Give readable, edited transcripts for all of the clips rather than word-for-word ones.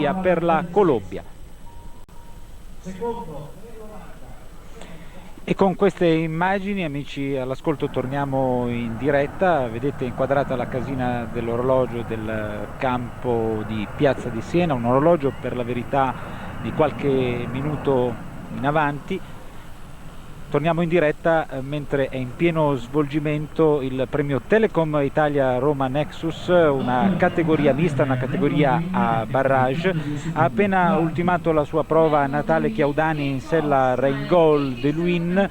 per la Colombia. E con queste immagini, amici all'ascolto, torniamo in diretta. Vedete inquadrata la casina dell'orologio del campo di Piazza di Siena, un orologio per la verità di qualche minuto in avanti. Torniamo in diretta mentre è in pieno svolgimento il premio Telecom Italia Roma Nexus, una categoria mista, una categoria a barrage. Ha appena ultimato la sua prova Natale Chiaudani in sella Rheingold de Luynes,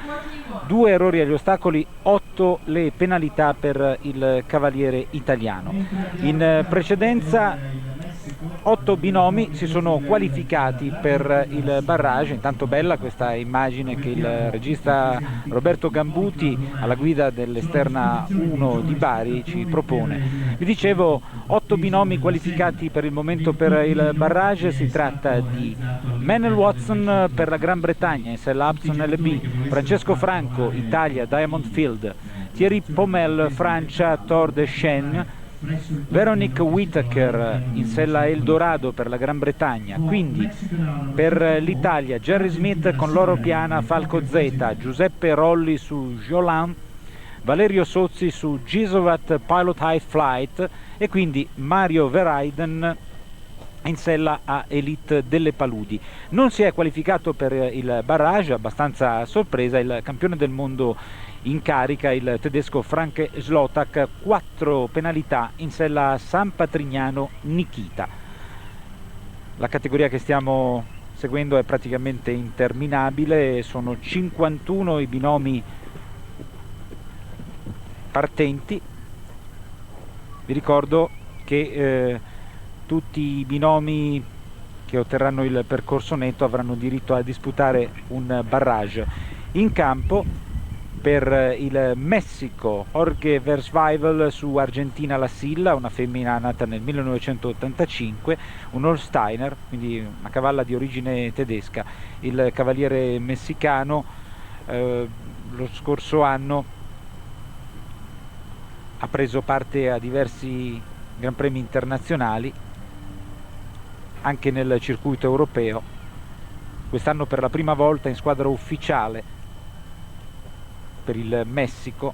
2 errori agli ostacoli, 8 le penalità per il cavaliere italiano. In precedenza 8 binomi si sono qualificati per il barrage. Intanto bella questa immagine che il regista Roberto Gambuti alla guida dell'Esterna 1 di Bari ci propone. Vi dicevo, 8 binomi qualificati per il momento per il barrage. Si tratta di Menel Watson per la Gran Bretagna in sella Upson LB, Francesco Franco Italia Diamond Field, Thierry Pommel Francia Tor de Chêne, Veronique Whittaker in sella Eldorado per la Gran Bretagna. Quindi per l'Italia Jerry Smith con l'oro piana Falco Z, Giuseppe Rolli su Jolan, Valerio Sozzi su Gisovat Pilot High Flight e quindi Mario Verheiden in sella a Elite delle Paludi. Non si è qualificato per il barrage, abbastanza sorpresa, il campione del mondo in carica, il tedesco Frank Slotak, 4 penalità in sella San Patrignano Nikita. La categoria che stiamo seguendo è praticamente interminabile, sono 51 i binomi partenti. Vi ricordo che tutti i binomi che otterranno il percorso netto avranno diritto a disputare un barrage. In campo per il Messico Jorge Versweivl su Argentina La Silla, una femmina nata nel 1985, un Holsteiner, quindi una cavalla di origine tedesca. Il cavaliere messicano lo scorso anno ha preso parte a diversi Gran Premi internazionali, anche nel circuito europeo. Quest'anno per la prima volta in squadra ufficiale per il Messico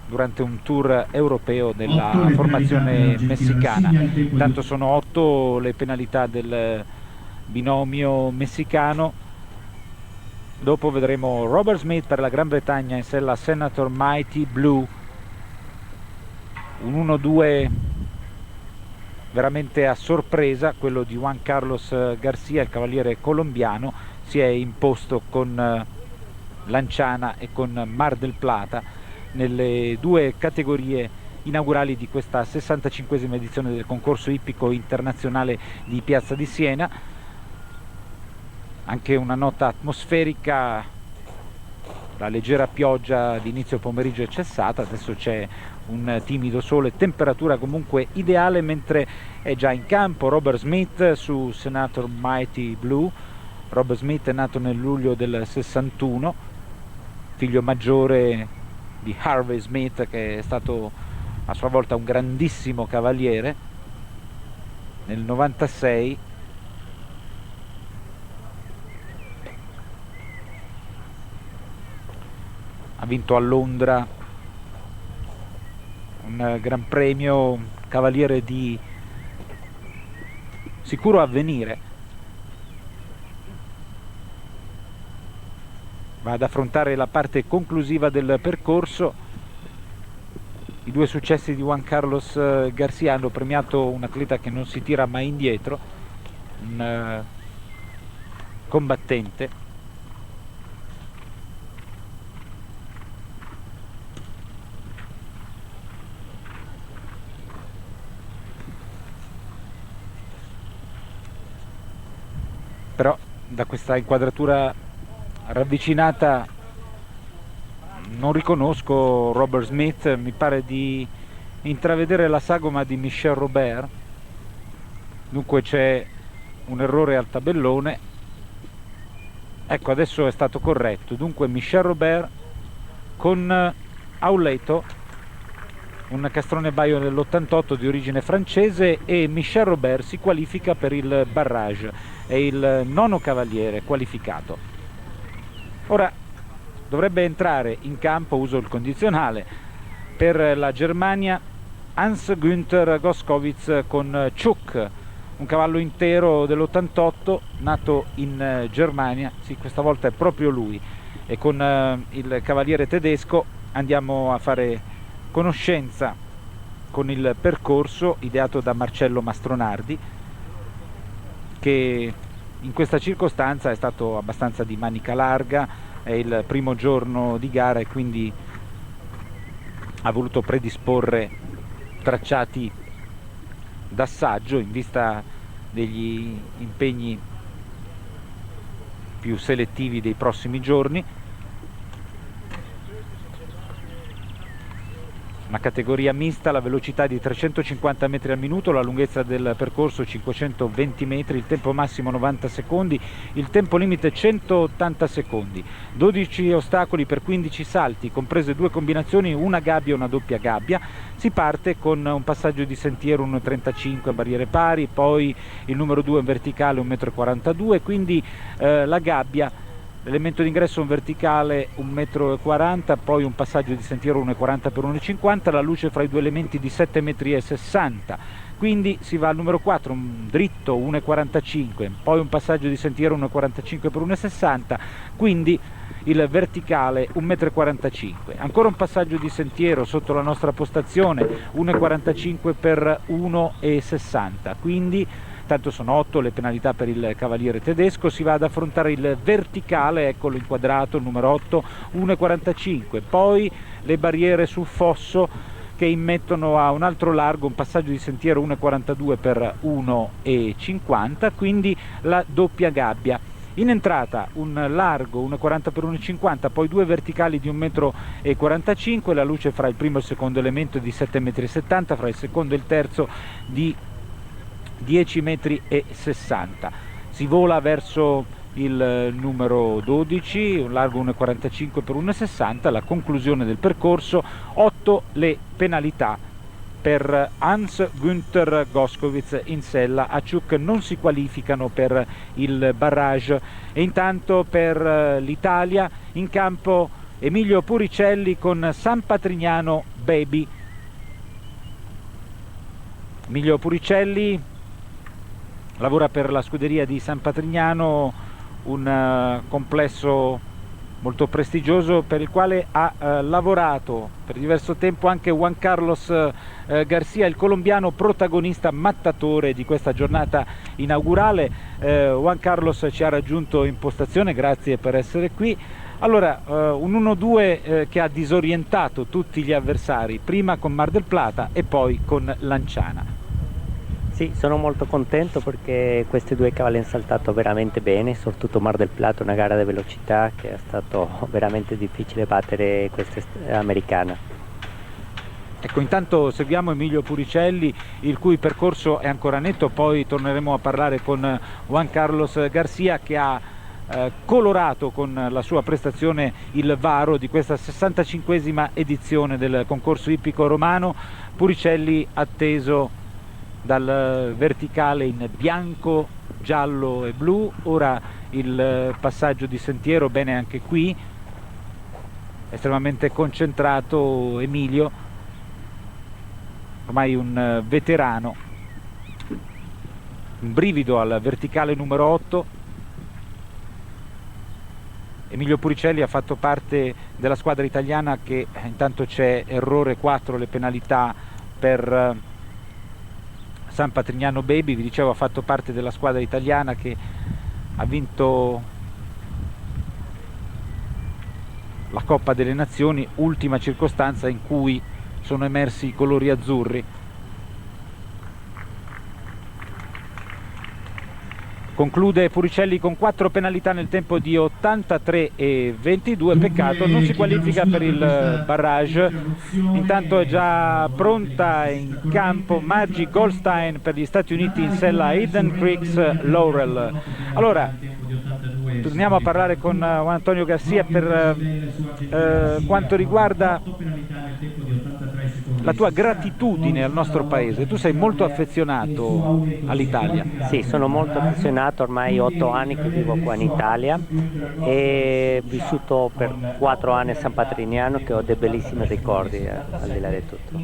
durante un tour europeo della formazione messicana. Intanto sono 8 le penalità del binomio messicano. Dopo vedremo Robert Smith per la Gran Bretagna in sella Senator Mighty Blue, un 1-2 veramente a sorpresa, quello di Juan Carlos Garcia, il cavaliere colombiano. Si è imposto con Lanciana e con Mar del Plata nelle 2 categorie inaugurali di questa 65esima edizione del concorso ippico internazionale di Piazza di Siena. Anche una nota atmosferica, la leggera pioggia di inizio pomeriggio è cessata, adesso c'è un timido sole, temperatura comunque ideale, mentre è già in campo Robert Smith su Senator Mighty Blue. Robert Smith è nato nel luglio del 61, figlio maggiore di Harvey Smith, che è stato a sua volta un grandissimo cavaliere. Nel 96 ha vinto a Londra un gran premio, cavaliere di sicuro avvenire. Va ad affrontare la parte conclusiva del percorso. I 2 successi di Juan Carlos Garcia hanno premiato un atleta che non si tira mai indietro, un combattente. Però da questa inquadratura ravvicinata non riconosco Robert Smith, mi pare di intravedere la sagoma di Michel Robert, dunque c'è un errore al tabellone. Ecco, adesso è stato corretto, dunque Michel Robert con Auleto un castrone Baio dell'88 di origine francese, e Michel Robert si qualifica per il barrage, è il nono cavaliere qualificato. Ora dovrebbe entrare in campo, uso il condizionale, per la Germania Hans-Günther Goskowitz con Chuk, un cavallo intero dell'88 nato in Germania, sì, questa volta è proprio lui, e con il cavaliere tedesco andiamo a fare conoscenza con il percorso ideato da Marcello Mastronardi, che in questa circostanza è stato abbastanza di manica larga, è il primo giorno di gara e quindi ha voluto predisporre tracciati d'assaggio in vista degli impegni più selettivi dei prossimi giorni. Una categoria mista, la velocità di 350 metri al minuto, la lunghezza del percorso 520 metri, il tempo massimo 90 secondi, il tempo limite 180 secondi, 12 ostacoli per 15 salti, comprese 2 combinazioni, una gabbia e una doppia gabbia. Si parte con un passaggio di sentiero 1,35 a barriere pari, poi il numero 2 in verticale 1,42 m, quindi la gabbia, l'elemento d'ingresso in verticale 1,40 m, poi un passaggio di sentiero 1,40 per 1,50, la luce fra i due elementi di 7,60 m, quindi si va al numero 4, un dritto 1,45, poi un passaggio di sentiero 1,45 per 1,60, quindi il verticale 1,45 m, ancora un passaggio di sentiero sotto la nostra postazione 1,45 per 1,60, quindi tanto sono 8 le penalità per il cavaliere tedesco. Si va ad affrontare il verticale, eccolo inquadrato, il numero 8, 1,45, poi le barriere sul fosso che immettono a un altro largo, un passaggio di sentiero 1,42 per 1,50, quindi la doppia gabbia. In entrata un largo 1,40 per 1,50, poi 2 verticali di 1,45 m, la luce fra il primo e il secondo elemento di 7,70 m, fra il secondo e il terzo di 10,60 m. Si vola verso il numero 12, un largo 1,45 per 1,60, la conclusione del percorso, 8 le penalità per Hans-Günther Goskowitz in sella. A Chuk non si qualificano per il barrage, e intanto per l'Italia in campo Emilio Puricelli con San Patrignano Baby. Emilio Puricelli lavora per la scuderia di San Patrignano, un complesso molto prestigioso per il quale ha lavorato per diverso tempo anche Juan Carlos Garcia, il colombiano protagonista mattatore di questa giornata inaugurale. Juan Carlos ci ha raggiunto in postazione, grazie per essere qui. Allora, un 1-2 che ha disorientato tutti gli avversari, prima con Mar del Plata e poi con Lanciana. Sì, sono molto contento perché questi due cavalli hanno saltato veramente bene, soprattutto Mar del Plata, una gara di velocità che è stato veramente difficile battere questa americana. Ecco, intanto seguiamo Emilio Puricelli, il cui percorso è ancora netto, poi torneremo a parlare con Juan Carlos Garcia, che ha colorato con la sua prestazione il varo di questa 65esima edizione del concorso ippico romano. Puricelli atteso dal verticale in bianco, giallo e blu. Ora il passaggio di sentiero, bene anche qui, estremamente concentrato Emilio, ormai un veterano, un brivido al verticale numero 8. Emilio Puricelli ha fatto parte della squadra italiana che intanto c'è errore 4, le penalità per San Patrignano Baby, vi dicevo, ha fatto parte della squadra italiana che ha vinto la Coppa delle Nazioni, ultima circostanza in cui sono emersi i colori azzurri. Conclude Puricelli con 4 penalità nel tempo di 83,22, peccato non si qualifica per il barrage. Intanto è già pronta in campo Maggie Goldstein per gli Stati Uniti in sella Hidden Creeks Laurel. Allora, torniamo a parlare con Juan Antonio Garcia per quanto riguarda la tua gratitudine al nostro paese. Tu sei molto affezionato all'Italia. Sì, sono molto affezionato, ormai 8 anni che vivo qua in Italia e ho vissuto per 4 anni a San Patrignano, che ho dei bellissimi ricordi, al di là di tutto.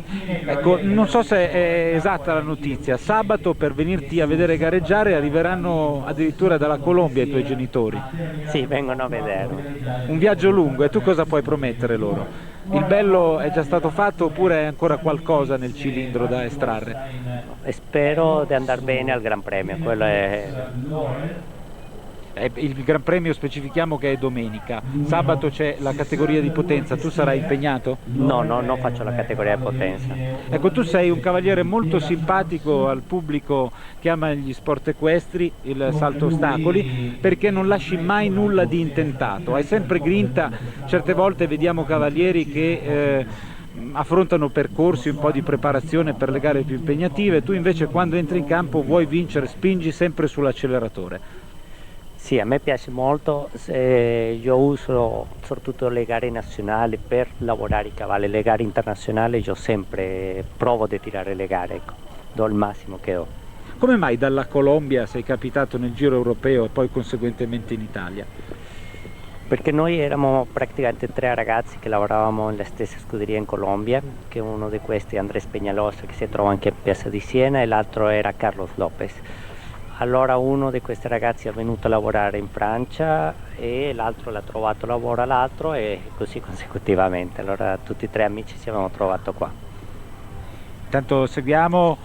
Ecco, non so se è esatta la notizia, sabato per venirti a vedere gareggiare arriveranno addirittura dalla Colombia i tuoi genitori. Sì, vengono a vedermi. Un viaggio lungo, e tu cosa puoi promettere loro? Il bello è già stato fatto oppure è ancora qualcosa nel cilindro da estrarre? E spero di andare bene al Gran Premio, quello è... Il Gran Premio specifichiamo che è domenica, sabato c'è la categoria di potenza, tu sarai impegnato? No, non faccio la categoria di potenza. Ecco, tu sei un cavaliere molto simpatico al pubblico che ama gli sport equestri, il salto ostacoli, perché non lasci mai nulla di intentato, hai sempre grinta. Certe volte vediamo cavalieri che affrontano percorsi, un po' di preparazione per le gare più impegnative, tu invece quando entri in campo vuoi vincere, spingi sempre sull'acceleratore. Sì, a me piace molto, io uso soprattutto le gare nazionali per lavorare i cavalli, le gare internazionali io sempre provo di tirare le gare, ecco, do il massimo che ho. Come mai dalla Colombia sei capitato nel Giro Europeo e poi conseguentemente in Italia? Perché noi eravamo praticamente 3 ragazzi che lavoravamo nella stessa scuderia in Colombia, che uno di questi è Andrés Peñalosa, che si trova anche a Piazza di Siena, e l'altro era Carlos Lopez. Allora uno di questi ragazzi è venuto a lavorare in Francia e l'altro l'ha trovato lavoro all'altro, e così consecutivamente. Allora tutti e 3 amici ci avevamo trovato qua. Intanto seguiamo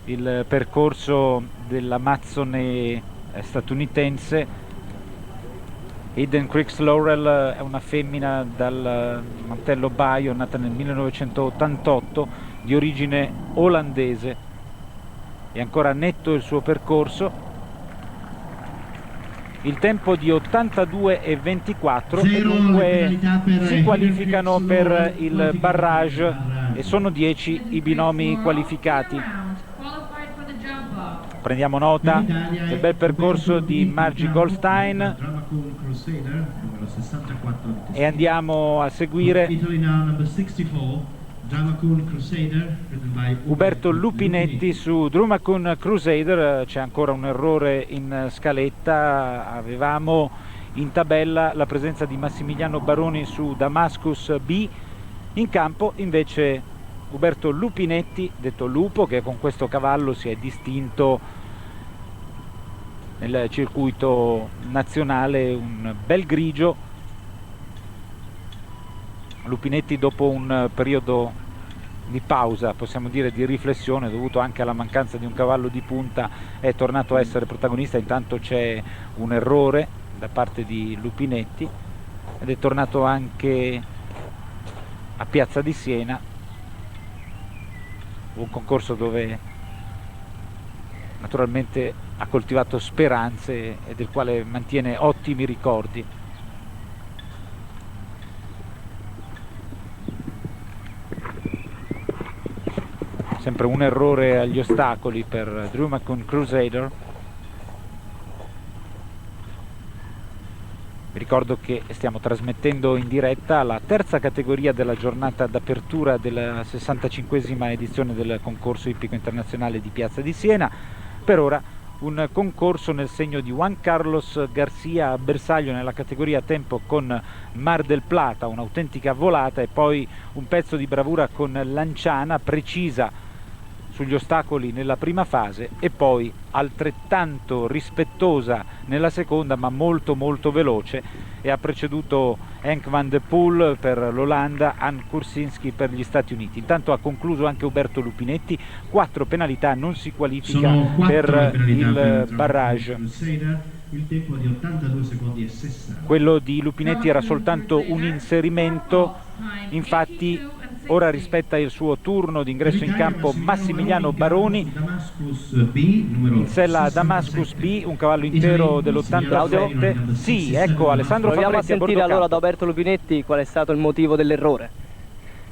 il percorso dell'Amazzone statunitense. Eden Creeks Laurel è una femmina dal mantello Baio, nata nel 1988, di origine olandese. È ancora netto il suo percorso, il tempo di 82,24, e dunque si qualificano per il barrage e sono 10 i binomi qualificati. Prendiamo nota del bel percorso di Margie Goldstein e andiamo a seguire Uberto Lupinetti su Drummacun Crusader. C'è ancora un errore in scaletta, avevamo in tabella la presenza di Massimiliano Baroni su Damascus B, in campo invece Uberto Lupinetti, detto Lupo, che con questo cavallo si è distinto nel circuito nazionale, un bel grigio. Lupinetti, dopo un periodo di pausa, possiamo dire di riflessione, dovuto anche alla mancanza di un cavallo di punta, è tornato a essere protagonista. Intanto c'è un errore da parte di Lupinetti ed è tornato anche a Piazza di Siena, un concorso dove naturalmente ha coltivato speranze e del quale mantiene ottimi ricordi. Sempre un errore agli ostacoli per Drummacun Crusader. Vi ricordo che stiamo trasmettendo in diretta la terza categoria della giornata d'apertura della 65esima edizione del concorso ippico internazionale di Piazza di Siena. Per ora un concorso nel segno di Juan Carlos Garcia, bersaglio nella categoria tempo con Mar del Plata, un'autentica volata, e poi un pezzo di bravura con Lanciana, precisa sugli ostacoli nella prima fase e poi altrettanto rispettosa nella seconda, ma molto veloce, e ha preceduto Henk van de Poel per l'Olanda, Ann Kursinski per gli Stati Uniti. Intanto ha concluso anche Uberto Lupinetti, 4 penalità, non si qualifica per il barrage. Il tempo di 82 secondi e 60. Quello di Lupinetti era soltanto un inserimento, infatti ora rispetta il suo turno di ingresso in campo Massimiliano Baroni, in sella Damascus B, un cavallo intero dell'87. Sì, ecco, Alessandro Proviamo a Fabretti sentire allora da Uberto Lupinetti qual è stato il motivo dell'errore.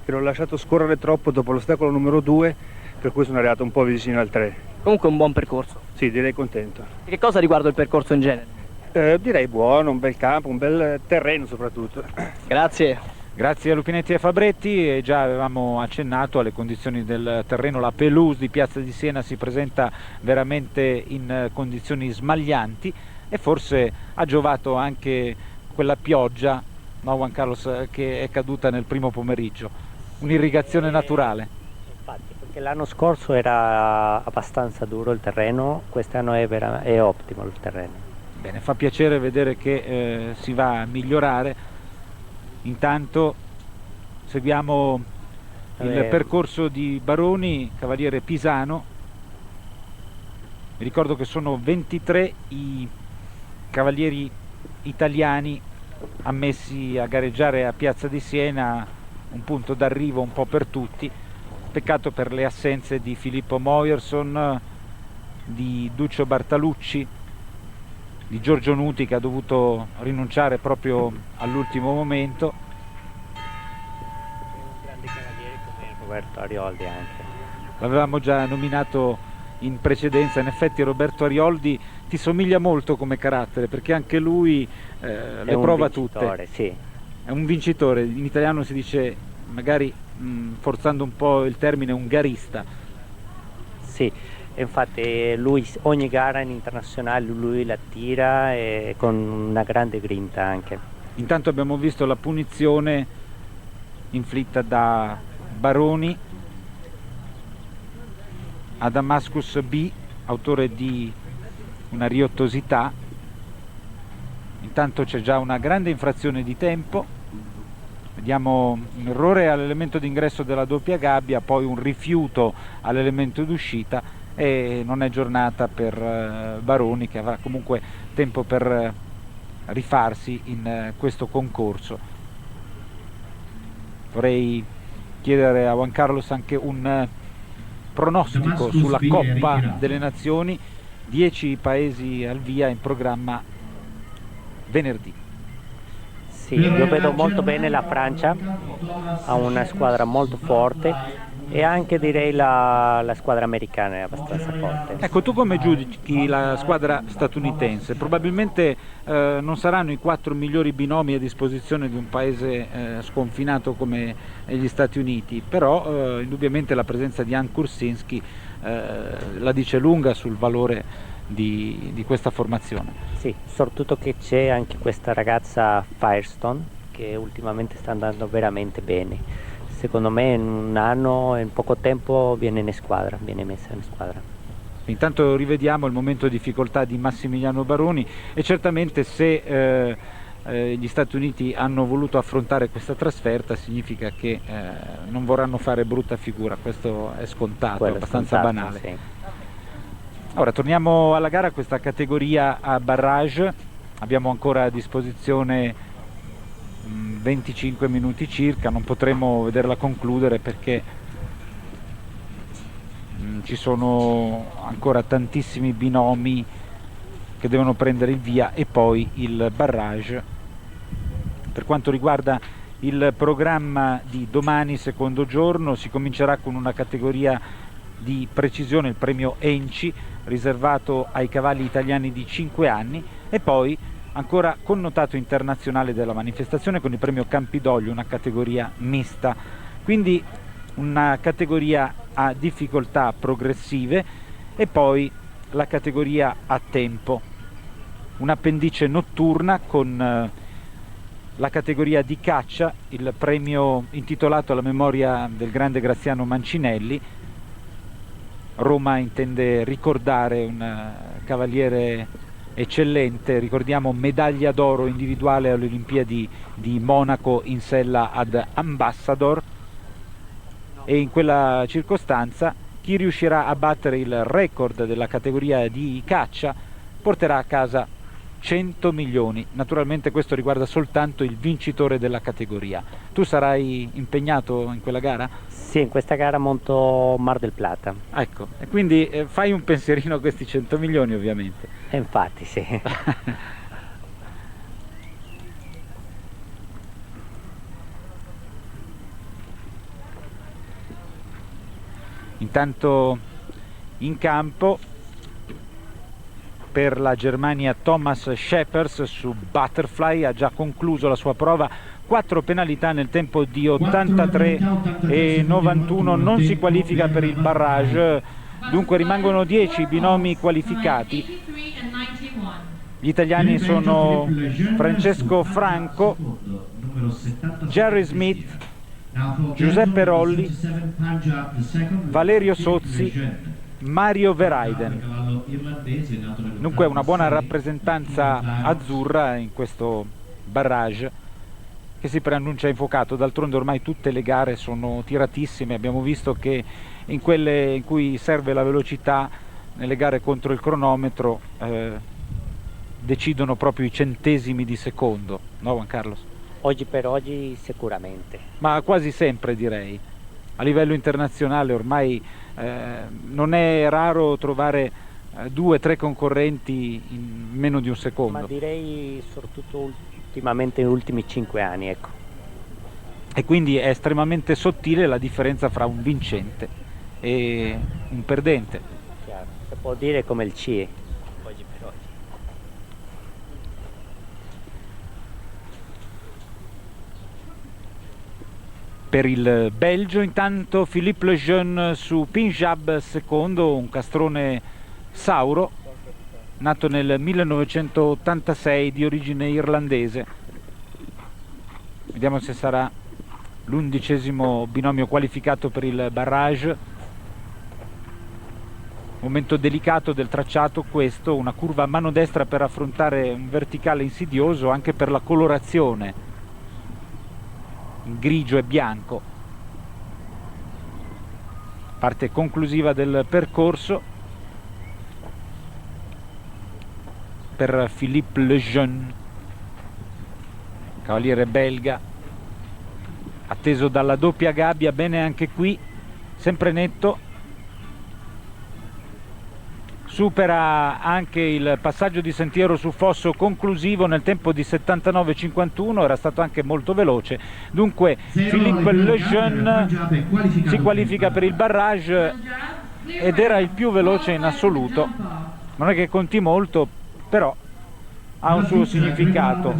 Che l'ho lasciato scorrere troppo dopo l'ostacolo numero 2, per cui sono arrivato un po' vicino al 3. Comunque un buon percorso. Sì, direi contento. E che cosa riguarda il percorso in genere? Direi buono, un bel campo, un bel terreno soprattutto. Grazie. Grazie a Lupinetti e Fabretti, e già avevamo accennato alle condizioni del terreno, la pelouse di Piazza di Siena si presenta veramente in condizioni smaglianti e forse ha giovato anche quella pioggia, no, Juan Carlos, che è caduta nel primo pomeriggio, un'irrigazione naturale. Infatti, perché l'anno scorso era abbastanza duro il terreno, quest'anno è ottimo il terreno. Bene, fa piacere vedere che si va a migliorare. Intanto seguiamo il percorso di Baroni, cavaliere Pisano. Vi ricordo che sono 23 i cavalieri italiani ammessi a gareggiare a Piazza di Siena, un punto d'arrivo un po' per tutti. Peccato per le assenze di Filippo Moierson, di Duccio Bartalucci, di Giorgio Nuti, che ha dovuto rinunciare proprio all'ultimo momento. Un grande cavaliere come Roberto Arioldi anche. L'avevamo già nominato in precedenza, in effetti Roberto Arioldi ti somiglia molto come carattere, perché anche lui le prova tutte. Sì. È un vincitore, in italiano si dice, magari forzando un po' il termine, un garista. Sì. Infatti lui ogni gara in internazionale lui la tira e con una grande grinta anche. Intanto abbiamo visto la punizione inflitta da Baroni a Damascus B, autore di una riottosità. Intanto c'è già una grande infrazione di tempo, vediamo un errore all'elemento d'ingresso della doppia gabbia, poi un rifiuto all'elemento d'uscita, e non è giornata per Baroni, che avrà comunque tempo per rifarsi in questo concorso. Vorrei chiedere a Juan Carlos anche un pronostico sulla Coppa delle Nazioni, 10 paesi al via in programma venerdì. Sì, io vedo molto bene la Francia, ha una squadra molto forte, e anche direi la squadra americana è abbastanza forte. Ecco, tu come giudichi la squadra statunitense? Probabilmente non saranno i 4 migliori binomi a disposizione di un paese sconfinato come gli Stati Uniti, però indubbiamente la presenza di Ann Kursinski la dice lunga sul valore di questa formazione. Sì, soprattutto che c'è anche questa ragazza Firestone che ultimamente sta andando veramente bene. Secondo me in un anno, in poco tempo viene messa in squadra. Intanto rivediamo il momento di difficoltà di Massimiliano Baroni, e certamente se gli Stati Uniti hanno voluto affrontare questa trasferta significa che non vorranno fare brutta figura, questo è scontato, Quello abbastanza scontato, banale. sì. Ora torniamo alla gara, questa categoria a barrage, abbiamo ancora a disposizione 25 minuti circa, non potremo vederla concludere perché ci sono ancora tantissimi binomi che devono prendere il via e poi il barrage. Per quanto riguarda il programma di domani, secondo giorno, si comincerà con una categoria di precisione, il premio Enci, riservato ai cavalli italiani di 5 anni, e poi ancora connotato internazionale della manifestazione con il premio Campidoglio, una categoria mista, quindi una categoria a difficoltà progressive, e poi la categoria a tempo, un'appendice notturna con la categoria di caccia, il premio intitolato alla memoria del grande Graziano Mancinelli. Roma intende ricordare un cavaliere eccellente, ricordiamo medaglia d'oro individuale alle Olimpiadi di Monaco in sella ad Ambassador, e in quella circostanza chi riuscirà a battere il record della categoria di caccia porterà a casa 100 milioni. Naturalmente questo riguarda soltanto il vincitore della categoria. Tu sarai impegnato in quella gara? Sì, in questa gara monto Mar del Plata. Ecco, e quindi fai un pensierino a questi 100 milioni ovviamente. E infatti sì. Intanto in campo per la Germania Thomas Scheppers su Butterfly, ha già concluso la sua prova, 4 penalità nel tempo di 83 e 91, non si qualifica per il barrage, dunque rimangono 10 binomi qualificati. Gli italiani sono Francesco Franco, Jerry Smith, Giuseppe Rolli, Valerio Sozzi, Mario Verheiden. Dunque una buona rappresentanza azzurra in questo barrage che si preannuncia infuocato. D'altronde ormai tutte le gare sono tiratissime, abbiamo visto che in quelle in cui serve la velocità, nelle gare contro il cronometro, decidono proprio i centesimi di secondo, no Juan Carlos? Oggi per oggi sicuramente. Ma quasi sempre, direi. A livello internazionale ormai non è raro trovare 2 o 3 concorrenti in meno di un secondo. Ma direi soprattutto ultimamente, negli ultimi 5 anni, ecco. E quindi è estremamente sottile la differenza fra un vincente e un perdente. Chiaro. Si può dire come il CIE, oggi per oggi. Per il Belgio intanto Philippe Lejeune su Punjab secondo, un castrone sauro nato nel 1986 di origine irlandese. Vediamo se sarà l'11° binomio qualificato per il barrage. Momento delicato del tracciato questo, una curva a mano destra per affrontare un verticale insidioso anche per la colorazione in grigio e bianco. Parte conclusiva del percorso per Philippe Lejeune, cavaliere belga, atteso dalla doppia gabbia, bene anche qui, sempre netto. Supera anche il passaggio di sentiero su fosso conclusivo nel tempo di 79,51, era stato anche molto veloce. Dunque Philippe Lejeune si qualifica per il barrage ed era il più veloce in assoluto. Non è che conti molto, però ha un suo significato.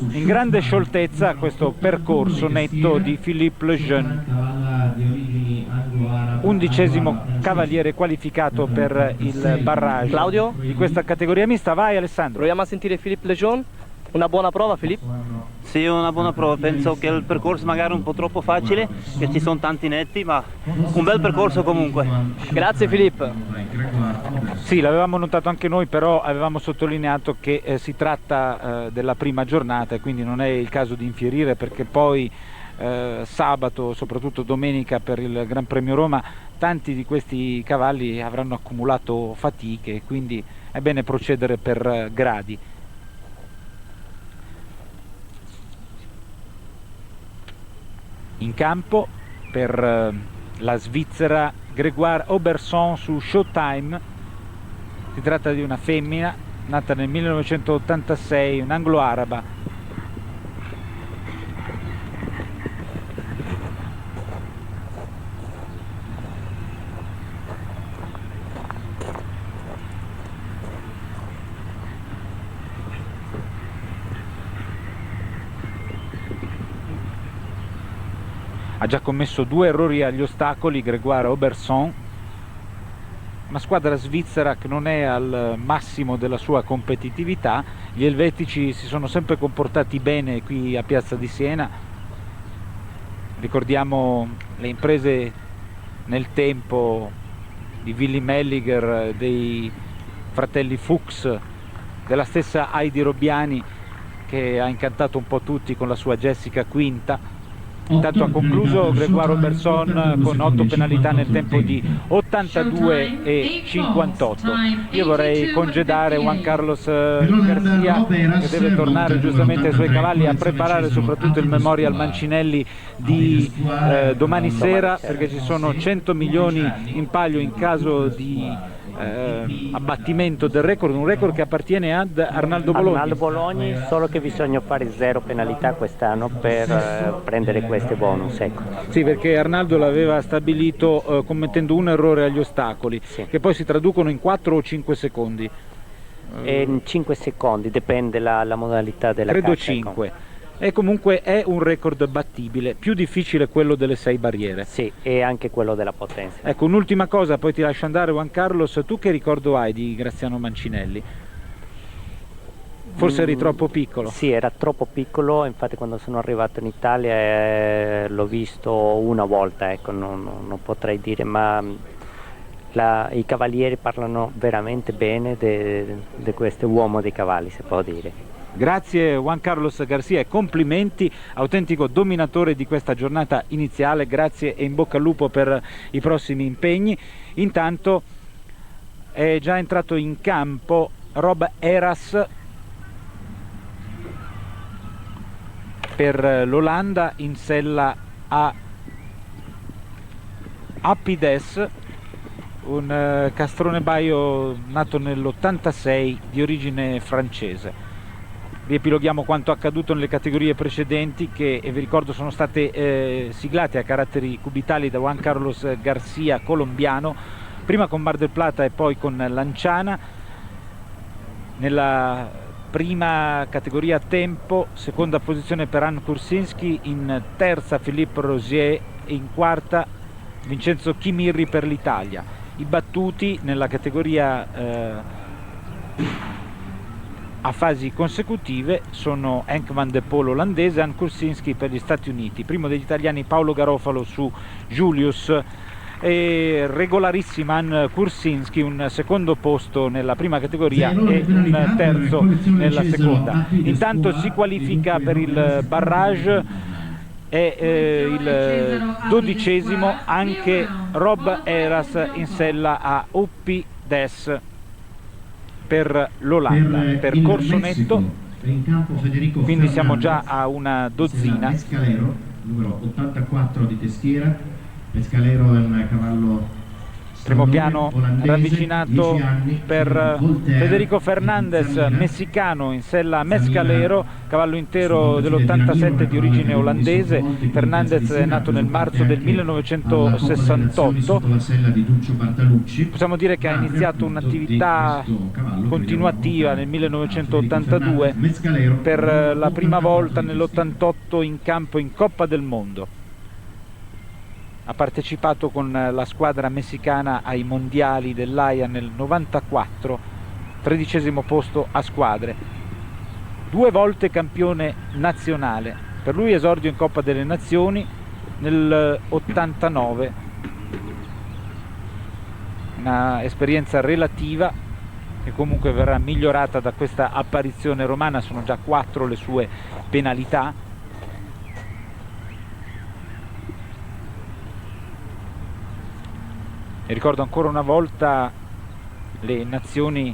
In grande scioltezza questo percorso netto di Philippe Lejeune, 11° cavaliere qualificato per il barrage Claudio? di questa categoria mista. Vai Alessandro. Proviamo a sentire Philippe Lejeune. Una buona prova, Philippe? Sì, una buona prova. Penso che il percorso magari è un po' troppo facile, che ci sono tanti netti, ma un bel percorso comunque. Grazie Philippe. Sì, l'avevamo notato anche noi, però avevamo sottolineato che si tratta della prima giornata e quindi non è il caso di infierire, perché poi sabato, soprattutto domenica per il Gran Premio Roma, tanti di questi cavalli avranno accumulato fatiche, quindi è bene procedere per gradi. In campo per la Svizzera Grégoire Auberson su Showtime. Si tratta di una femmina nata nel 1986, un'anglo-araba. Ha già commesso 2 errori agli ostacoli Grégoire Auberson, una squadra svizzera che non è al massimo della sua competitività. Gli elvetici si sono sempre comportati bene qui a Piazza di Siena. Ricordiamo le imprese nel tempo di Willy Melliger, dei fratelli Fuchs, della stessa Heidi Robbiani, che ha incantato un po' tutti con la sua Jessica Quinta. Intanto ha concluso Grégoire Auberson con 8 penalità nel tempo di 82,58. Io vorrei congedare Juan Carlos Garcia, che deve tornare giustamente ai suoi cavalli a preparare soprattutto il Memorial Mancinelli di domani sera, perché ci sono 100 milioni in palio in caso di abbattimento del record, un record che appartiene ad Arnaldo Bologni. Arnaldo Bologni, solo che bisogna fare 0 penalità quest'anno per prendere queste bonus, ecco. Sì, perché Arnaldo l'aveva stabilito commettendo un errore agli ostacoli, sì, che poi si traducono in 4 o 5 secondi. In 5 secondi, dipende la modalità della credo caccia. 5. E comunque è un record battibile, più difficile quello delle 6 barriere. Sì, e anche quello della potenza. Ecco, un'ultima cosa, poi ti lascio andare Juan Carlos, tu che ricordo hai di Graziano Mancinelli? Forse eri troppo piccolo? Sì, era troppo piccolo, infatti quando sono arrivato in Italia l'ho visto una volta, ecco, non potrei dire, ma i cavalieri parlano veramente bene di questo uomo dei cavalli, si può dire. Grazie Juan Carlos Garcia e complimenti, autentico dominatore di questa giornata iniziale, grazie e in bocca al lupo per i prossimi impegni. Intanto è già entrato in campo Rob Eras per l'Olanda in sella a Apides, un castrone baio nato nell'86 di origine francese. Riepiloghiamo quanto accaduto nelle categorie precedenti che vi ricordo sono state siglate a caratteri cubitali da Juan Carlos Garcia, colombiano, prima con Mar del Plata e poi con Lanciana. Nella prima categoria tempo, seconda posizione per Anne Kursinski, in terza Philippe Rosier e in quarta Vincenzo Chimirri per l'Italia. I battuti nella categoria a fasi consecutive sono Henk van de Poel olandese e Anne Kursinski per gli Stati Uniti. Primo degli italiani Paolo Garofalo su Julius e regolarissima Anne Kursinski, un secondo posto nella prima categoria e un terzo nella seconda. Intanto si qualifica per il barrage, è il 12° anche Rob Eras in sella a Uppi Des per l'Olanda, percorso netto, quindi siamo già a una dozzina. Mescalero, numero 84 di testiera. Mescalero è un cavallo Primo piano ravvicinato per Federico Fernandez, messicano in sella a Mescalero, cavallo intero dell'87 di origine olandese. Fernandez è nato nel marzo del 1968. Possiamo dire che ha iniziato un'attività continuativa nel 1982, per la prima volta nell'88 in campo in Coppa del Mondo. Ha partecipato con la squadra messicana ai mondiali dell'AIA nel 94, 13° posto a squadre. 2 volte campione nazionale, per lui esordio in Coppa delle Nazioni nel 89. Una esperienza relativa che comunque verrà migliorata da questa apparizione romana, sono già 4 le sue penalità. E ricordo ancora una volta le nazioni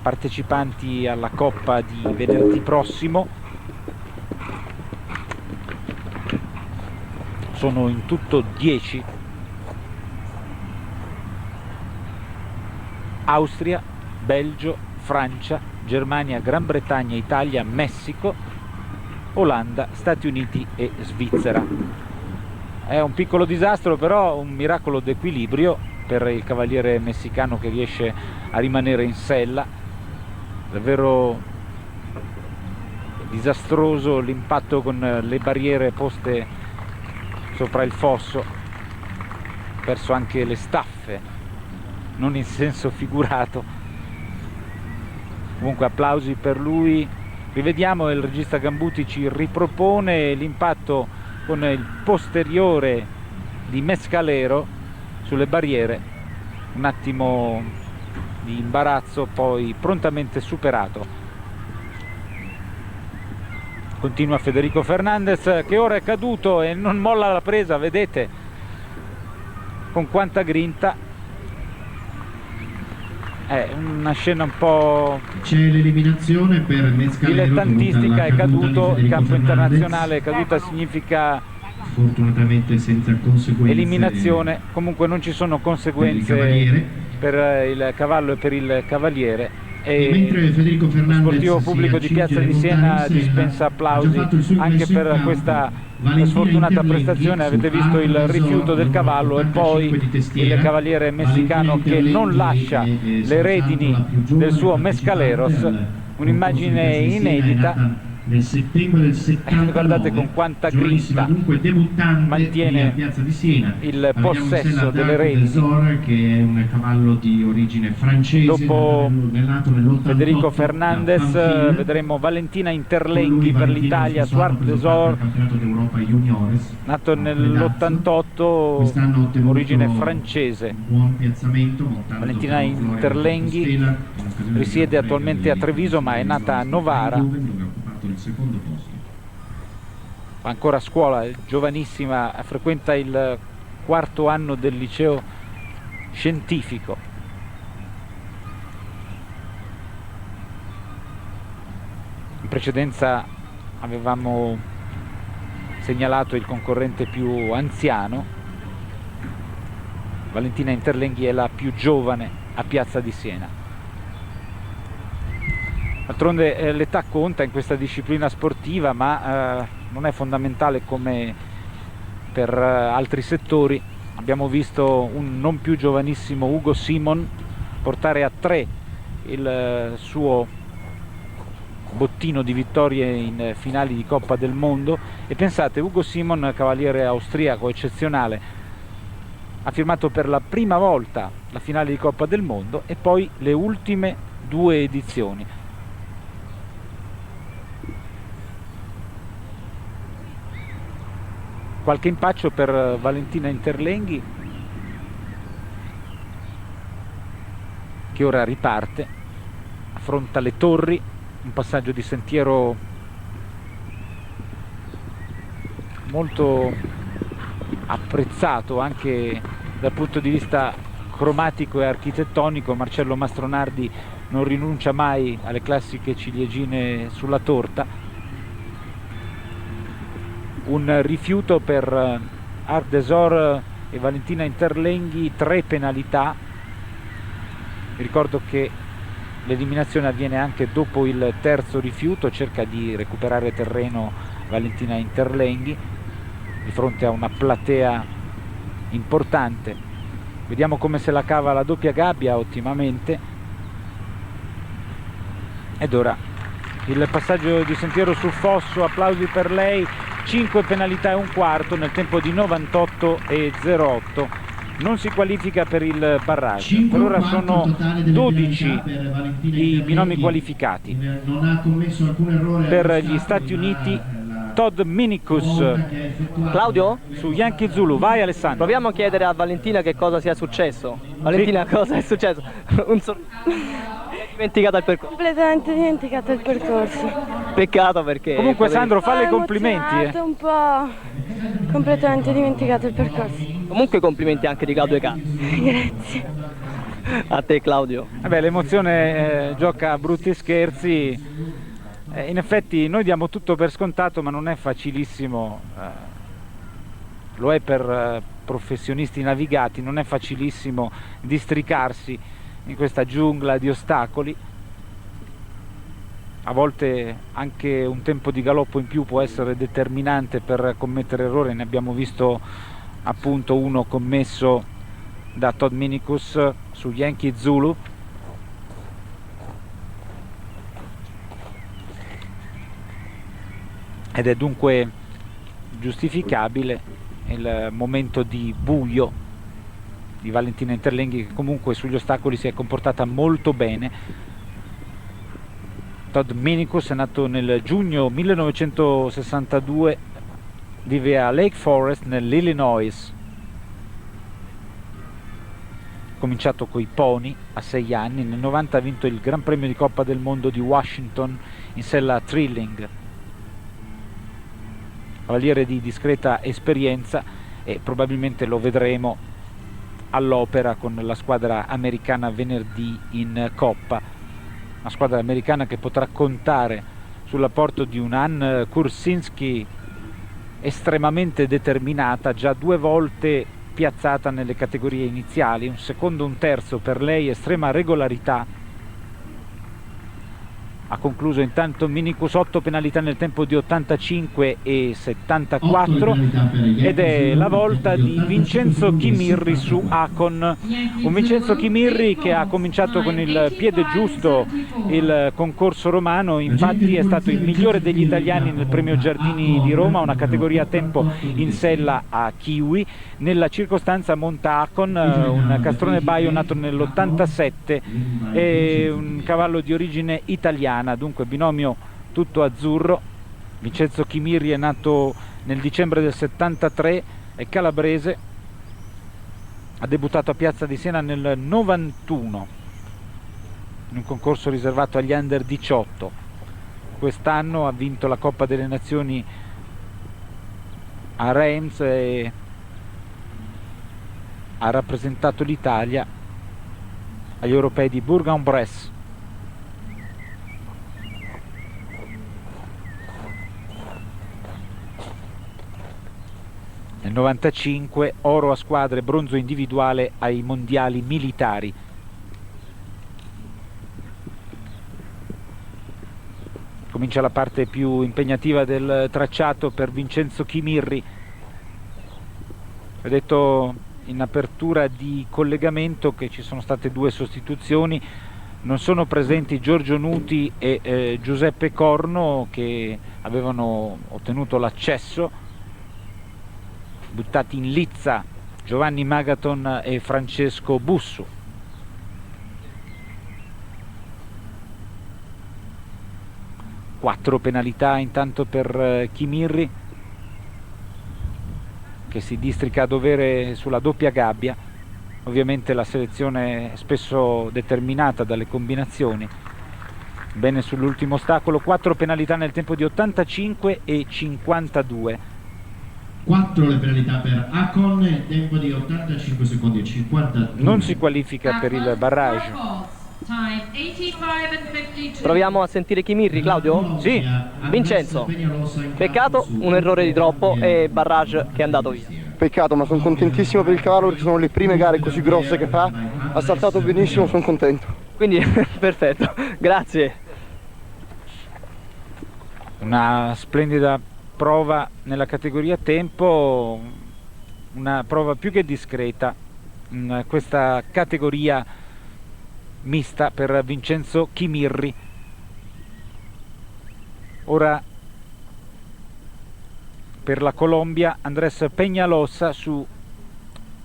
partecipanti alla Coppa di venerdì prossimo. Sono in tutto 10. Austria, Belgio, Francia, Germania, Gran Bretagna, Italia, Messico, Olanda, Stati Uniti e Svizzera. È un piccolo disastro, però un miracolo d'equilibrio per il cavaliere messicano che riesce a rimanere in sella. Davvero disastroso l'impatto con le barriere poste sopra il fosso. Ha perso anche le staffe, non in senso figurato. Comunque applausi per lui. Rivediamo, il regista Gambuti ci ripropone l'impatto con il posteriore di Mescalero sulle barriere, un attimo di imbarazzo poi prontamente superato. Continua Federico Fernandez che ora è caduto e non molla la presa, vedete con quanta grinta. È una scena un po' c'è l'eliminazione per Mescalero, dilettantistica, è caduto, in campo internazionale caduta significa fortunatamente senza conseguenze, eliminazione. Comunque non ci sono conseguenze per il cavallo e per il cavaliere. e mentre Federico lo Fernandez sportivo pubblico di Piazza di Siena dispensa applausi anche per questa sfortunata prestazione. Avete visto il rifiuto del cavallo e poi il cavaliere messicano che non lascia le redini del suo Mescaleros, un'immagine inedita. Nel settembre del 79, guardate con quanta grinta dunque debuttante mantiene a Piazza di Siena. il possesso delle redini. Che è un cavallo di origine francese. Dopo nato nell'88 Federico Fernandez vedremo Valentina Interlenghi per l'Italia su Art Desor, nato nell'88, origine francese. Buon piazzamento, Valentina Interlenghi risiede attualmente a Treviso ma è nata a Novara. Il secondo posto. Fa ancora scuola, è giovanissima, frequenta il 4º anno del liceo scientifico. In precedenza avevamo segnalato il concorrente più anziano. Valentina Interlenghi è la più giovane a Piazza di Siena. D'altronde l'età conta in questa disciplina sportiva, ma non è fondamentale come per altri settori. Abbiamo visto un non più giovanissimo Ugo Simon portare a 3 il suo bottino di vittorie in finali di Coppa del Mondo, e pensate, Ugo Simon, cavaliere austriaco eccezionale, ha firmato per la prima volta la finale di Coppa del Mondo e poi le ultime 2 edizioni. Qualche impaccio per Valentina Interlenghi, che ora riparte, affronta le torri, un passaggio di sentiero molto apprezzato anche dal punto di vista cromatico e architettonico. Marcello Mastronardi non rinuncia mai alle classiche ciliegine sulla torta. Un rifiuto per Art Desor e Valentina Interlenghi, 3 penalità. Vi ricordo che l'eliminazione avviene anche dopo il terzo rifiuto, cerca di recuperare terreno Valentina Interlenghi di fronte a una platea importante. Vediamo come se la cava la doppia gabbia ottimamente. Ed ora il passaggio di sentiero sul fosso, applausi per lei. 5 penalità e un quarto nel tempo di 98,08. Non si qualifica per il barrage. Per ora sono 12 i binomi qualificati. Non ha commesso alcun errore Per gli Stati Uniti Todd Minicus Claudio? su Yankee Zulu. Vai Alessandro. Proviamo a chiedere a Valentina che cosa sia successo. Valentina, cosa è successo? Un sorriso. Dimenticata il percorso. Completamente dimenticato il percorso. Peccato, perché Comunque Sandro, fa le complimenti. Un po' completamente dimenticato il percorso. Comunque complimenti anche di Claudio Ca. Grazie. A te Claudio. Vabbè, l'emozione gioca a brutti scherzi. In effetti noi diamo tutto per scontato, ma non è facilissimo. Lo è per professionisti navigati, non è facilissimo districarsi in questa giungla di ostacoli. A volte anche un tempo di galoppo in più può essere determinante per commettere errori. Ne abbiamo visto appunto uno commesso da Todd Minicus su Yankee Zulu. Ed è dunque giustificabile il momento di buio di Valentina Interlenghi, che comunque sugli ostacoli si è comportata molto bene. Todd Minicus è nato nel giugno 1962, vive a Lake Forest nell'Illinois. Ha cominciato coi pony a 6 anni, nel 90 ha vinto il Gran Premio di Coppa del Mondo di Washington in sella Thrilling. Cavaliere di discreta esperienza, e probabilmente lo vedremo all'opera con la squadra americana venerdì in Coppa, una squadra americana che potrà contare sull'apporto di un'Ann Kursinski estremamente determinata, già 2 volte piazzata nelle categorie iniziali, un secondo, un terzo per lei, estrema regolarità. Ha concluso intanto Minicus, 8 penalità nel tempo di 85 e 74, ed è la volta di Vincenzo Chimirri su Akon. Un Vincenzo Chimirri che ha cominciato con il piede giusto il concorso romano, infatti è stato il migliore degli italiani nel premio Giardini di Roma, una categoria a tempo in sella a Kiwi. Nella circostanza monta Akon, un castrone baio nato nell'87 e un cavallo di origine italiana, dunque binomio tutto azzurro. Vincenzo Chimirri è nato nel dicembre del 73, è calabrese, ha debuttato a Piazza di Siena nel 91 in un concorso riservato agli under 18. Quest'anno ha vinto la Coppa delle Nazioni a Reims e ha rappresentato l'Italia agli europei di Bourg-en-Bresse. Nel 95 oro a squadre, bronzo individuale ai mondiali militari. Comincia la parte più impegnativa del tracciato per Vincenzo Chimirri. Ho detto in apertura di collegamento che ci sono state 2 sostituzioni. Non sono presenti Giorgio Nuti e Giuseppe Corno, che avevano ottenuto l'accesso. Buttati in lizza Giovanni Magaton e Francesco Bussu. Quattro penalità intanto per Chimirri, che si districa a dovere sulla doppia gabbia. Ovviamente la selezione è spesso determinata dalle combinazioni. Bene sull'ultimo ostacolo, 4 penalità nel tempo di 85 e 52. 4 le penalità per Akon, tempo di 85 secondi e 52. Non si qualifica per il barrage. Proviamo a sentire Chimirri, Claudio? Sì. Vincenzo, peccato, un errore di troppo e barrage che è andato via. Peccato, ma sono contentissimo per il cavallo perché sono le prime gare così grosse che fa. Ha saltato benissimo, sono contento. Quindi perfetto, grazie. Una splendida prova nella categoria tempo, una prova più che discreta in questa categoria mista per Vincenzo Chimirri. Ora per la Colombia Andrés Peñalosa su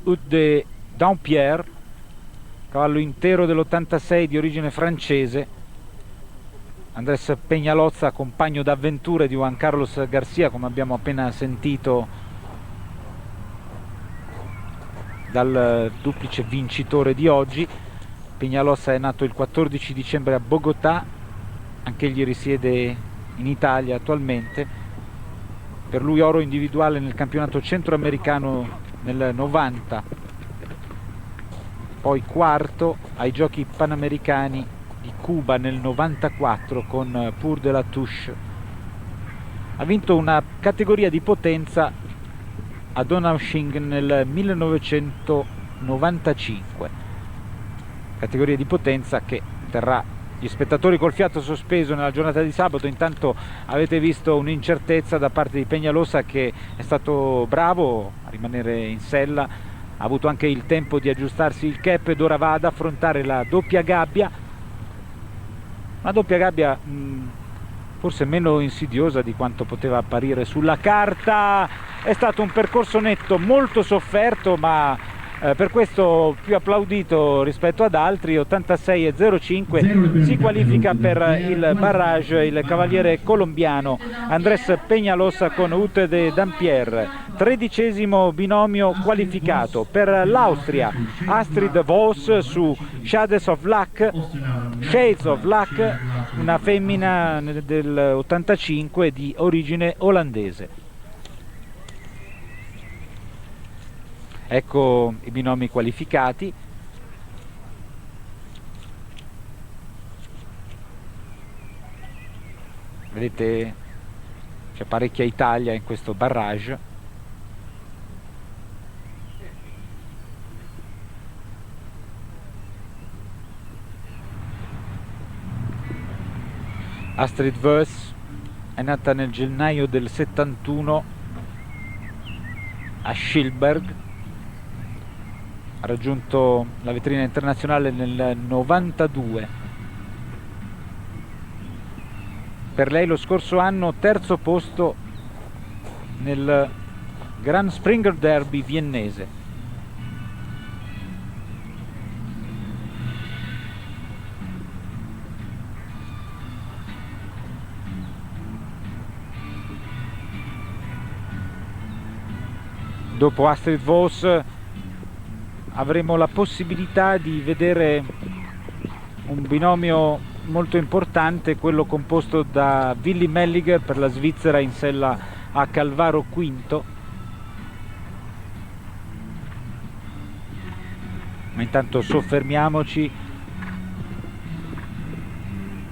Ut de Dampierre, cavallo intero dell'86 di origine francese. Andrés Peñalosa, compagno d'avventure di Juan Carlos Garcia, come abbiamo appena sentito dal duplice vincitore di oggi. Peñalosa è nato il 14 dicembre a Bogotà, anch'egli risiede in Italia attualmente. Per lui oro individuale nel campionato centroamericano nel 90, poi quarto ai giochi panamericani di Cuba nel 94 con Pour de la Touche. Ha vinto una categoria di potenza a Donaueschingen nel 1995, categoria di potenza che terrà gli spettatori col fiato sospeso nella giornata di sabato. Intanto avete visto un'incertezza da parte di Peñalosa, che è stato bravo a rimanere in sella, ha avuto anche il tempo di aggiustarsi il cap ed ora va ad affrontare la doppia gabbia. Una doppia gabbia forse meno insidiosa di quanto poteva apparire sulla carta. È stato un percorso netto, molto sofferto, ma per questo più applaudito rispetto ad altri. 86,05 si qualifica per il barrage il cavaliere colombiano Andrés Peñalosa con Ut de Dampierre. 13° binomio qualificato per l'Austria Astrid Voss su Shades of Luck, una femmina del 85 di origine olandese. Ecco i binomi qualificati. Vedete, c'è parecchia Italia in questo barrage. Astrid Voss è nata nel gennaio del 71 a Schilberg, ha raggiunto la vetrina internazionale nel 92. Per lei lo scorso anno terzo posto nel Grand Springer Derby viennese. Dopo Astrid Voss avremo la possibilità di vedere un binomio molto importante, quello composto da Willy Melliger per la Svizzera in sella a Calvaro V. Ma intanto soffermiamoci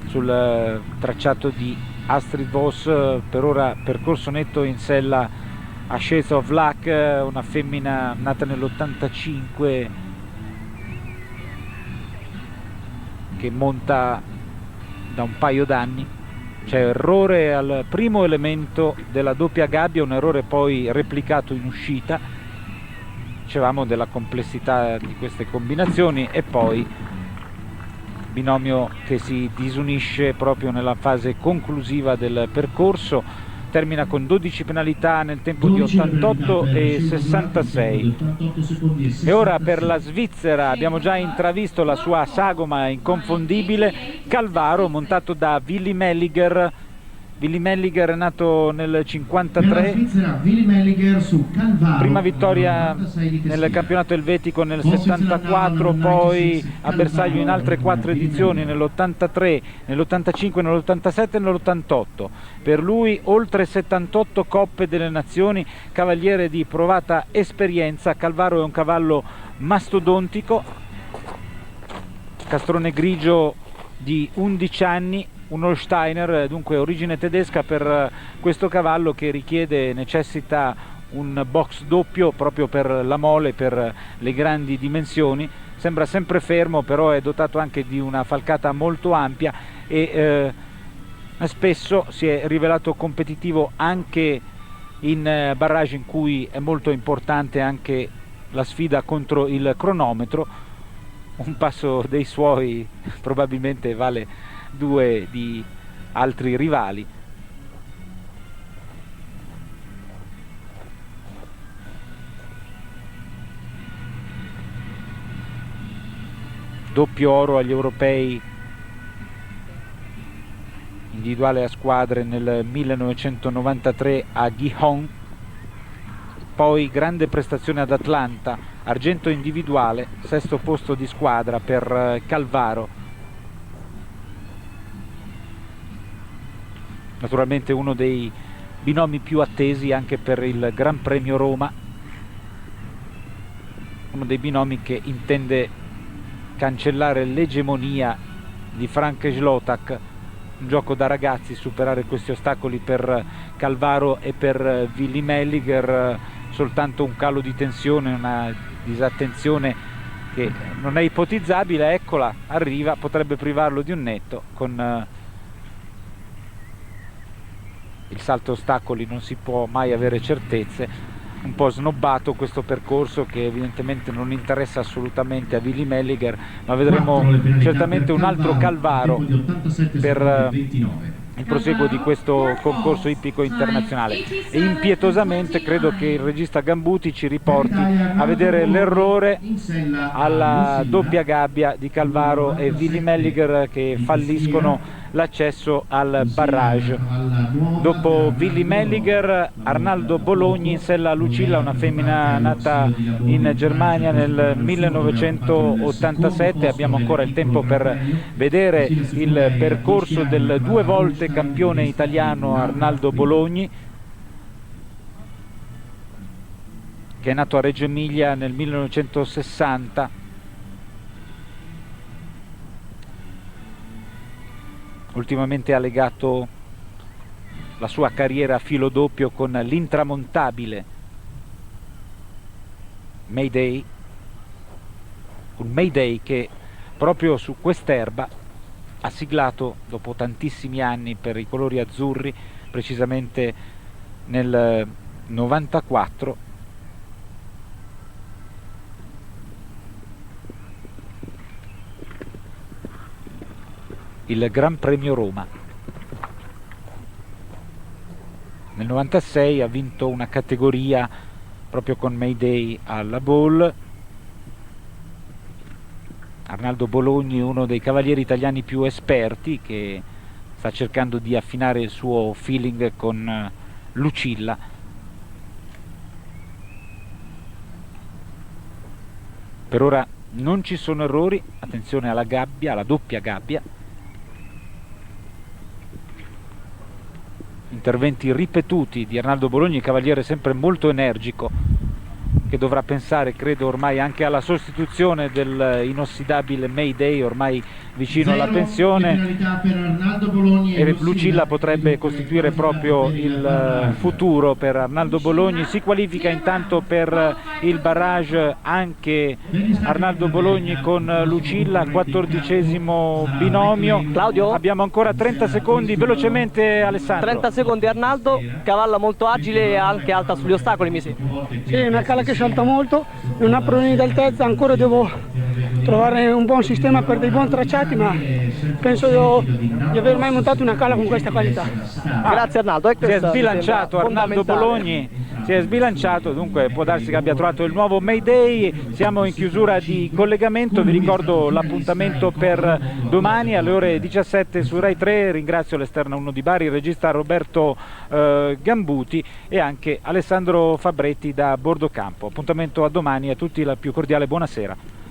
sul tracciato di Astrid Voss, per ora percorso netto in sella a Shades of Luck, una femmina nata nell'85 che monta da un paio d'anni. C'è errore al primo elemento della doppia gabbia, un errore poi replicato in uscita. Dicevamo della complessità di queste combinazioni, e poi binomio che si disunisce proprio nella fase conclusiva del percorso. Termina con 12 penalità nel tempo di 88 e 66. E ora per la Svizzera abbiamo già intravisto la sua sagoma inconfondibile, Calvaro, montato da Willy Melliger. Willy Melliger è nato nel 53, prima vittoria nel campionato elvetico nel 74, poi a bersaglio in altre 4 edizioni, nell'83, nell'85, nell'87 e nell'88. Per lui oltre 78 coppe delle nazioni, cavaliere di provata esperienza. Calvaro è un cavallo mastodontico, castrone grigio di 11 anni, un Holsteiner, dunque origine tedesca per questo cavallo, che necessita un box doppio proprio per la mole, per le grandi dimensioni. Sembra sempre fermo, però è dotato anche di una falcata molto ampia e spesso si è rivelato competitivo anche in barrage in cui è molto importante anche la sfida contro il cronometro. Un passo dei suoi probabilmente vale 2 di altri rivali. Doppio oro agli europei individuale a squadre nel 1993 a Gijón, poi grande prestazione ad Atlanta, argento individuale, sesto posto di squadra per Calvaro. Naturalmente uno dei binomi più attesi anche per il Gran Premio Roma, uno dei binomi che intende cancellare l'egemonia di Frank Zlotak, un gioco da ragazzi, superare questi ostacoli per Calvaro e per Willy Melliger. Soltanto un calo di tensione, una disattenzione che non è ipotizzabile, eccola, arriva, potrebbe privarlo di un netto. Con il salto ostacoli non si può mai avere certezze. Un po' snobbato questo percorso, che evidentemente non interessa assolutamente a Willy Melliger, ma vedremo certamente un altro Calvaro per il proseguo di questo concorso ippico internazionale. E impietosamente credo che il regista Gambuti ci riporti a vedere l'errore alla doppia gabbia di Calvaro e Willy Melliger, che falliscono l'accesso al barrage. Dopo Willy Melliger, Arnaldo Bologni in sella a Lucilla, una femmina nata in Germania nel 1987. Abbiamo ancora il tempo per vedere il percorso del 2 volte campione italiano Arnaldo Bologni, che è nato a Reggio Emilia nel 1960. Ultimamente ha legato la sua carriera a filo doppio con l'intramontabile Mayday, un Mayday che proprio su quest'erba ha siglato dopo tantissimi anni per i colori azzurri, precisamente nel 94, il Gran Premio Roma. Nel 96 ha vinto una categoria proprio con Mayday alla Ball. Arnaldo Bologni, uno dei cavalieri italiani più esperti, che sta cercando di affinare il suo feeling con Lucilla. Per ora non ci sono errori, attenzione alla gabbia, alla doppia gabbia. Interventi ripetuti di Arnaldo Bologni, cavaliere sempre molto energico, che dovrà pensare, credo, ormai anche alla sostituzione del inossidabile Mayday, ormai vicino alla pensione, e Lucilla potrebbe costituire proprio il futuro per Arnaldo Bologni. Si qualifica intanto per il barrage anche Arnaldo Bologni con Lucilla, 14° binomio. Claudio? Abbiamo ancora 30 secondi, velocemente Alessandro. 30 secondi Arnaldo, cavalla molto agile e anche alta sugli ostacoli, mi sembra. Sì, è una cala che salta molto, non ha problemi di altezza, ancora devo trovare un buon sistema per dei buoni tracciati, ma penso di aver mai montato una cala con questa qualità. Grazie Arnaldo. Si è sbilanciato Arnaldo Bologni, si è sbilanciato, dunque può darsi che abbia trovato il nuovo Mayday. Siamo in chiusura di collegamento, vi ricordo l'appuntamento per domani alle ore 17 su Rai 3. Ringrazio l'Esterna 1 di Bari, il regista Roberto Gambuti e anche Alessandro Fabretti da Bordocampo. Appuntamento a domani, a tutti la più cordiale buonasera.